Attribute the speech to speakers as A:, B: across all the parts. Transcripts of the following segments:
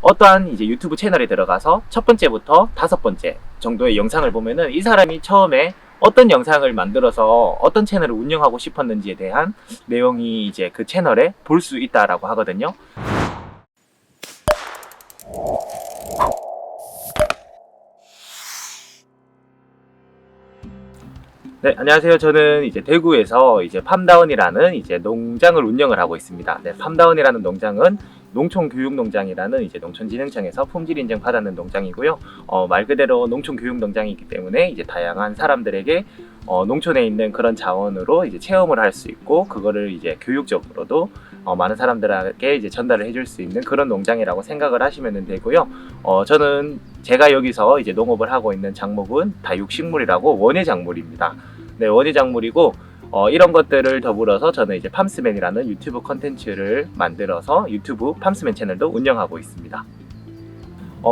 A: 어떠한 이제 유튜브 채널에 들어가서 첫 번째부터 다섯 번째 정도의 영상을 보면은 이 사람이 처음에 어떤 영상을 만들어서 어떤 채널을 운영하고 싶었는지에 대한 내용이 이제 그 채널에 볼 수 있다라고 하거든요. 네, 안녕하세요. 저는 이제 대구에서 이제 팜다운이라는 이제 농장을 운영을 하고 있습니다. 네, 팜다운이라는 농장은 농촌교육농장이라는 이제 농촌진흥청에서 품질 인증 받았는 농장이고요. 말 그대로 농촌교육농장이기 때문에 이제 다양한 사람들에게 농촌에 있는 그런 자원으로 이제 체험을 할 수 있고, 그거를 이제 교육적으로도 많은 사람들에게 이제 전달을 해줄 수 있는 그런 농장이라고 생각을 하시면 되고요. 저는 제가 여기서 이제 농업을 하고 있는 작물은 다육식물이라고 원예 작물입니다. 네, 원예 작물이고, 이런 것들을 더불어서 저는 이제 팜스맨이라는 유튜브 컨텐츠를 만들어서 유튜브 팜스맨 채널도 운영하고 있습니다.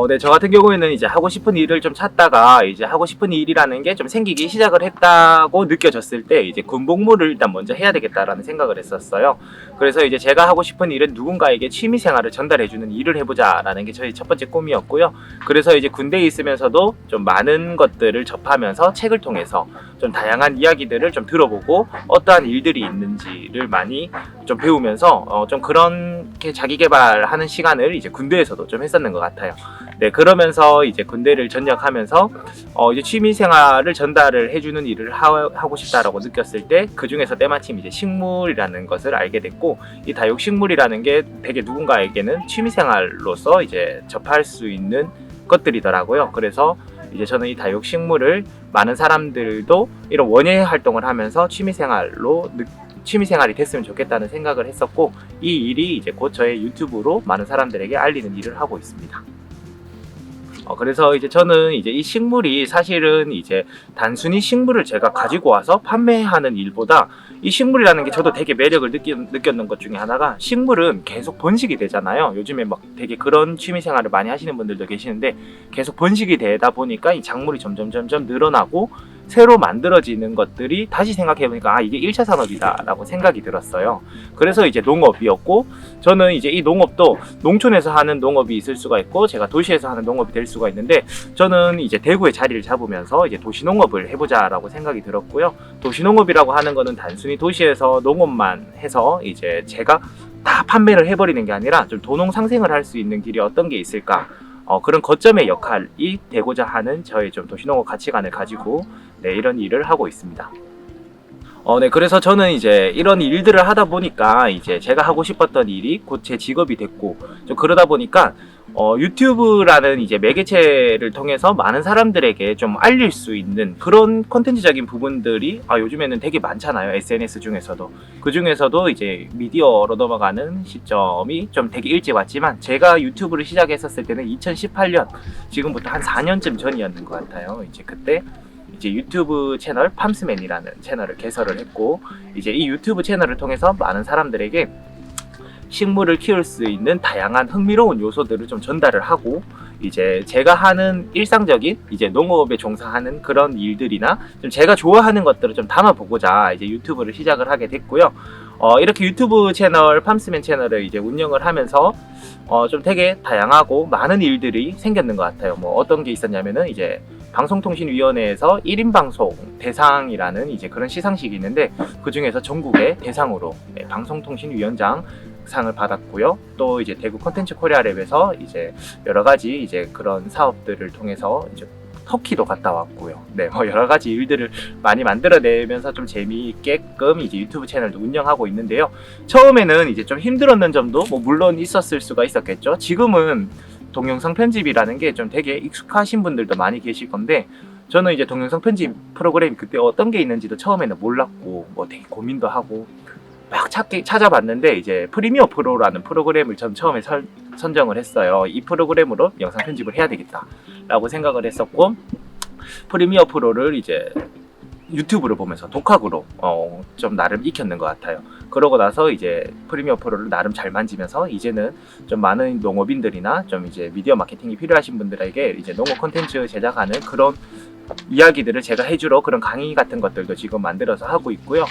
A: 네, 저 같은 경우에는 이제 하고 싶은 일을 좀 찾다가 이제 하고 싶은 일이라는 게 좀 생기기 시작을 했다고 느껴졌을 때 이제 군복무를 일단 먼저 해야 되겠다라는 생각을 했었어요. 그래서 이제 제가 하고 싶은 일은 누군가에게 취미 생활을 전달해주는 일을 해보자라는 게 저희 첫 번째 꿈이었고요. 그래서 이제 군대에 있으면서도 좀 많은 것들을 접하면서 책을 통해서 좀 다양한 이야기들을 좀 들어보고 어떠한 일들이 있는지를 많이 좀 배우면서 좀 그렇게 자기 개발하는 시간을 이제 군대에서도 좀 했었는 것 같아요. 네, 그러면서 이제 군대를 전역하면서 이제 취미 생활을 전달을 해주는 일을 하고 싶다라고 느꼈을 때, 그 중에서 때마침 이제 식물이라는 것을 알게 됐고, 이 다육식물이라는 게 되게 누군가에게는 취미 생활로서 이제 접할 수 있는 것들이더라고요. 그래서 이제 저는 이 다육식물을 많은 사람들도 이런 원예 활동을 하면서 취미 생활이 됐으면 좋겠다는 생각을 했었고, 이 일이 이제 곧 저의 유튜브로 많은 사람들에게 알리는 일을 하고 있습니다. 그래서 이제 저는 이제 이 식물이 사실은 이제 단순히 식물을 제가 가지고 와서 판매하는 일보다, 이 식물이라는 게 저도 되게 매력을 느꼈는 것 중에 하나가, 식물은 계속 번식이 되잖아요. 요즘에 막 되게 그런 취미 생활을 많이 하시는 분들도 계시는데, 계속 번식이 되다 보니까 이 작물이 점점 늘어나고 새로 만들어지는 것들이 다시 생각해보니까 이게 1차 산업이다 라고 생각이 들었어요. 그래서 이제 농업이었고, 저는 이제 이 농업도 농촌에서 하는 농업이 있을 수가 있고 제가 도시에서 하는 농업이 될 수가 있는데, 저는 이제 대구에 자리를 잡으면서 이제 도시농업을 해보자 라고 생각이 들었고요. 도시농업이라고 하는 거는 단순히 도시에서 농업만 해서 이제 제가 다 판매를 해버리는 게 아니라 좀 도농상생을 할 수 있는 길이 어떤 게 있을까, 그런 거점의 역할이 되고자 하는 저의 좀 도시농업 가치관을 가지고 네, 이런 일을 하고 있습니다. 네, 그래서 저는 이제 이런 일들을 하다 보니까 이제 제가 하고 싶었던 일이 곧 제 직업이 됐고, 좀 그러다 보니까 유튜브라는 이제 매개체를 통해서 많은 사람들에게 좀 알릴 수 있는 그런 콘텐츠적인 부분들이 요즘에는 되게 많잖아요. SNS 중에서도. 그 중에서도 이제 미디어로 넘어가는 시점이 좀 되게 일찍 왔지만, 제가 유튜브를 시작했었을 때는 2018년, 지금부터 한 4년쯤 전이었는 것 같아요. 이제 그때 이제 유튜브 채널 팜스맨이라는 채널을 개설을 했고, 이제 이 유튜브 채널을 통해서 많은 사람들에게 식물을 키울 수 있는 다양한 흥미로운 요소들을 좀 전달을 하고, 이제 제가 하는 일상적인 이제 농업에 종사하는 그런 일들이나 좀 제가 좋아하는 것들을 좀 담아보고자 이제 유튜브를 시작을 하게 됐고요. 이렇게 유튜브 채널 팜스맨 채널을 이제 운영을 하면서 좀 되게 다양하고 많은 일들이 생겼는 것 같아요. 뭐 어떤 게 있었냐면은, 이제 방송통신위원회에서 1인 방송 대상이라는 이제 그런 시상식이 있는데, 그 중에서 전국의 대상으로 방송통신위원장 상을 받았고요. 또 이제 대구 콘텐츠 코리아랩에서 이제 여러 가지 이제 그런 사업들을 통해서 이제 터키도 갔다 왔고요. 네, 뭐 여러 가지 일들을 많이 만들어내면서 좀 재미있게끔 이제 유튜브 채널도 운영하고 있는데요. 처음에는 이제 좀 힘들었는 점도 뭐 물론 있었을 수가 있었겠죠. 지금은 동영상 편집이라는 게 좀 되게 익숙하신 분들도 많이 계실 건데, 저는 이제 동영상 편집 프로그램이 그때 어떤 게 있는지도 처음에는 몰랐고 뭐 되게 고민도 하고 막 찾아봤는데, 이제 프리미어 프로라는 프로그램을 전 처음에 선정을 했어요. 이 프로그램으로 영상 편집을 해야 되겠다 라고 생각을 했었고, 프리미어 프로를 이제 유튜브를 보면서 독학으로 좀 나름 익혔는 것 같아요. 그러고 나서 이제 프리미어 프로를 나름 잘 만지면서, 이제는 좀 많은 농업인들이나 좀 이제 미디어 마케팅이 필요하신 분들에게 이제 농업 콘텐츠 제작하는 그런 이야기들을 제가 해주러 그런 강의 같은 것들도 지금 만들어서 하고 있고요.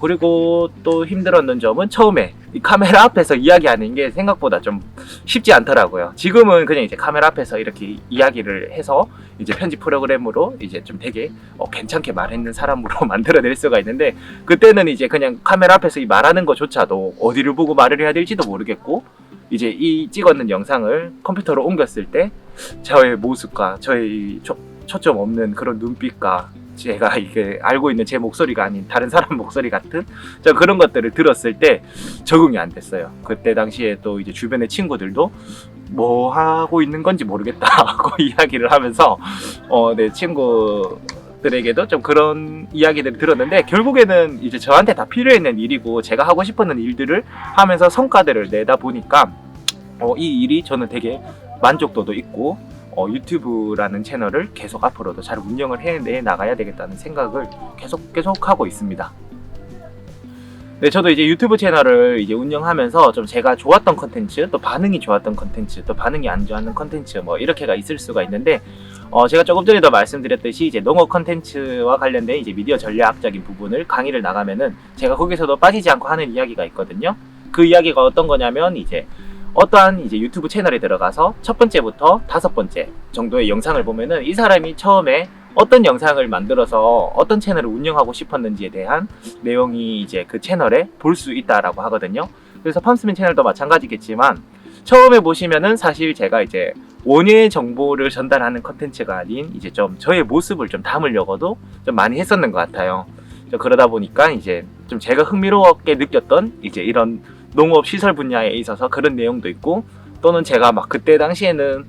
A: 그리고 또 힘들었는 점은 처음에 이 카메라 앞에서 이야기하는 게 생각보다 좀 쉽지 않더라고요. 지금은 그냥 이제 카메라 앞에서 이렇게 이야기를 해서 이제 편집 프로그램으로 이제 좀 되게 괜찮게 말했는 사람으로 만들어낼 수가 있는데, 그때는 이제 그냥 카메라 앞에서 이 말하는 것조차도 어디를 보고 말을 해야 될지도 모르겠고, 이제 이 찍었는 영상을 컴퓨터로 옮겼을 때 저의 모습과 저의 초점 없는 그런 눈빛과 제가 이게 알고 있는 제 목소리가 아닌 다른 사람 목소리 같은 그런 것들을 들었을 때 적응이 안 됐어요. 그때 당시에 또 이제 주변의 친구들도 뭐 하고 있는 건지 모르겠다고 이야기를 하면서 내 친구들에게도 좀 그런 이야기들을 들었는데, 결국에는 이제 저한테 다 필요했는 일이고 제가 하고 싶었는 일들을 하면서 성과들을 내다 보니까 이 일이 저는 되게 만족도도 있고 유튜브라는 채널을 계속 앞으로도 잘 운영을 해내 나가야 되겠다는 생각을 계속 하고 있습니다. 네, 저도 이제 유튜브 채널을 이제 운영하면서 좀 제가 좋았던 컨텐츠, 또 반응이 좋았던 컨텐츠, 또 반응이 안 좋았던 컨텐츠 뭐 이렇게가 있을 수가 있는데, 제가 조금 전에도 말씀드렸듯이 이제 농업 컨텐츠와 관련된 이제 미디어 전략적인 부분을 강의를 나가면은 제가 거기서도 빠지지 않고 하는 이야기가 있거든요. 그 이야기가 어떤 거냐면, 이제 어떠한 이제 유튜브 채널에 들어가서 첫 번째부터 5번째 정도의 영상을 보면은 이 사람이 처음에 어떤 영상을 만들어서 어떤 채널을 운영하고 싶었는지에 대한 내용이 이제 그 채널에 볼 수 있다라고 하거든요. 그래서 팜스맨 채널도 마찬가지겠지만, 처음에 보시면은 사실 제가 이제 원예 정보를 전달하는 컨텐츠가 아닌 이제 좀 저의 모습을 좀 담으려고도 좀 많이 했었는 것 같아요. 그러다 보니까 이제 좀 제가 흥미롭게 느꼈던 이제 이런 농업 시설 분야에 있어서 그런 내용도 있고, 또는 제가 막 그때 당시에는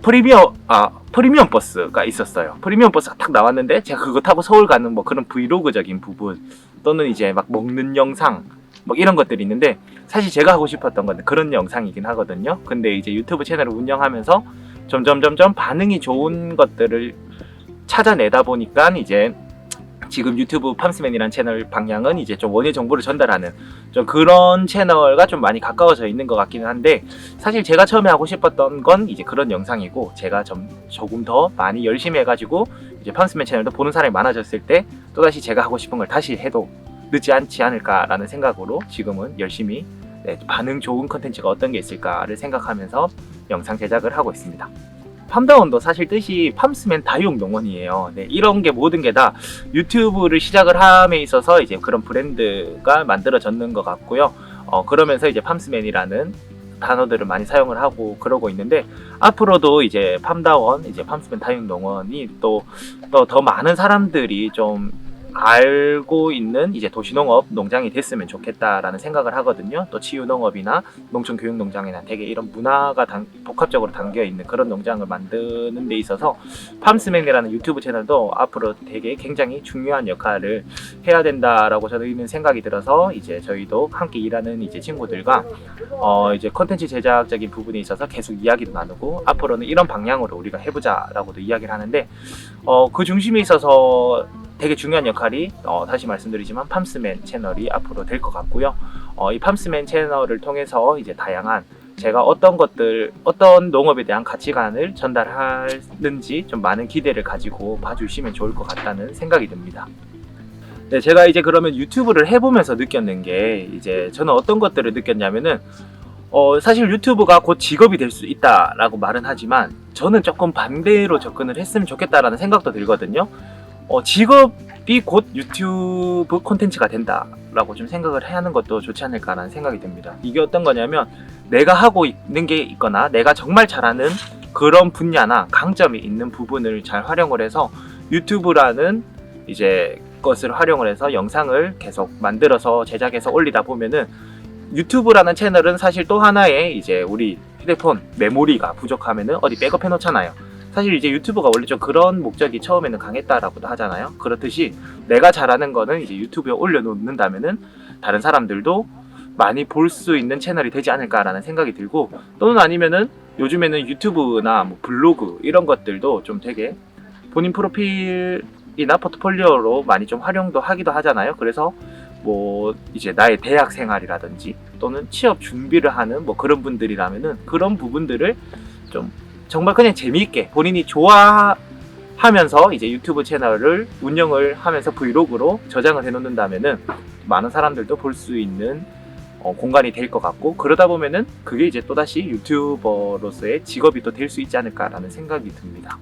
A: 프리미엄 버스가 있었어요. 프리미엄 버스가 딱 나왔는데 제가 그거 타고 서울 가는 뭐 그런 브이로그적인 부분, 또는 이제 막 먹는 영상 뭐 이런 것들이 있는데, 사실 제가 하고 싶었던 건 그런 영상이긴 하거든요. 근데 이제 유튜브 채널을 운영하면서 점점 반응이 좋은 것들을 찾아내다 보니까 이제 지금 유튜브 팜스맨이라는 채널 방향은 이제 좀 원예 정보를 전달하는 좀 그런 채널과 좀 많이 가까워져 있는 것 같기는 한데, 사실 제가 처음에 하고 싶었던 건 이제 그런 영상이고, 제가 조금 더 많이 열심히 해가지고 이제 팜스맨 채널도 보는 사람이 많아졌을 때 또다시 제가 하고 싶은 걸 다시 해도 늦지 않지 않을까라는 생각으로 지금은 열심히 반응 좋은 컨텐츠가 어떤 게 있을까를 생각하면서 영상 제작을 하고 있습니다. 팜다운도 사실 뜻이 팜스맨 다육 농원이에요. 네, 이런 게 모든 게 다 유튜브를 시작을 함에 있어서 이제 그런 브랜드가 만들어졌는 것 같고요. 그러면서 이제 팜스맨이라는 단어들을 많이 사용을 하고 그러고 있는데, 앞으로도 이제 팜다원, 이제 팜스맨 다육 농원이 또 더 많은 사람들이 좀 알고 있는 이제 도시농업 농장이 됐으면 좋겠다라는 생각을 하거든요. 또 치유농업이나 농촌교육농장이나 되게 이런 문화가 복합적으로 담겨 있는 그런 농장을 만드는 데 있어서 팜스맨이라는 유튜브 채널도 앞으로 되게 굉장히 중요한 역할을 해야 된다라고 저는 생각이 들어서, 이제 저희도 함께 일하는 이제 친구들과 이제 콘텐츠 제작적인 부분에 있어서 계속 이야기도 나누고, 앞으로는 이런 방향으로 우리가 해보자라고도 이야기를 하는데, 그 중심에 있어서 되게 중요한 역할이 다시 말씀드리지만 팜스맨 채널이 앞으로 될 것 같고요. 이 팜스맨 채널을 통해서 이제 다양한 제가 어떤 농업에 대한 가치관을 전달하는지 좀 많은 기대를 가지고 봐주시면 좋을 것 같다는 생각이 듭니다. 네, 제가 이제 그러면 유튜브를 해보면서 느꼈는 게, 이제 저는 어떤 것들을 느꼈냐면은 사실 유튜브가 곧 직업이 될 수 있다라고 말은 하지만, 저는 조금 반대로 접근을 했으면 좋겠다라는 생각도 들거든요. 직업이 곧 유튜브 콘텐츠가 된다라고 좀 생각을 해야 하는 것도 좋지 않을까라는 생각이 듭니다. 이게 어떤 거냐면, 내가 하고 있는 게 있거나 내가 정말 잘하는 그런 분야나 강점이 있는 부분을 잘 활용을 해서 유튜브라는 이제 것을 활용을 해서 영상을 계속 만들어서 제작해서 올리다 보면은, 유튜브라는 채널은 사실 또 하나의 이제 우리 휴대폰 메모리가 부족하면은 어디 백업해 놓잖아요. 사실 이제 유튜브가 원래 좀 그런 목적이 처음에는 강했다라고도 하잖아요. 그렇듯이 내가 잘하는 거는 이제 유튜브에 올려놓는다면은 다른 사람들도 많이 볼 수 있는 채널이 되지 않을까라는 생각이 들고, 또는 아니면은 요즘에는 유튜브나 뭐 블로그 이런 것들도 좀 되게 본인 프로필이나 포트폴리오로 많이 좀 활용도 하기도 하잖아요. 그래서 뭐 이제 나의 대학 생활이라든지 또는 취업 준비를 하는 뭐 그런 분들이라면은 그런 부분들을 좀 정말 그냥 재미있게 본인이 좋아하는 하면서 이제 유튜브 채널을 운영을 하면서 브이로그로 저장을 해 놓는다면은 많은 사람들도 볼 수 있는 공간이 될 것 같고, 그러다 보면은 그게 이제 또다시 유튜버로서의 직업이 또 될 수 있지 않을까라는 생각이 듭니다.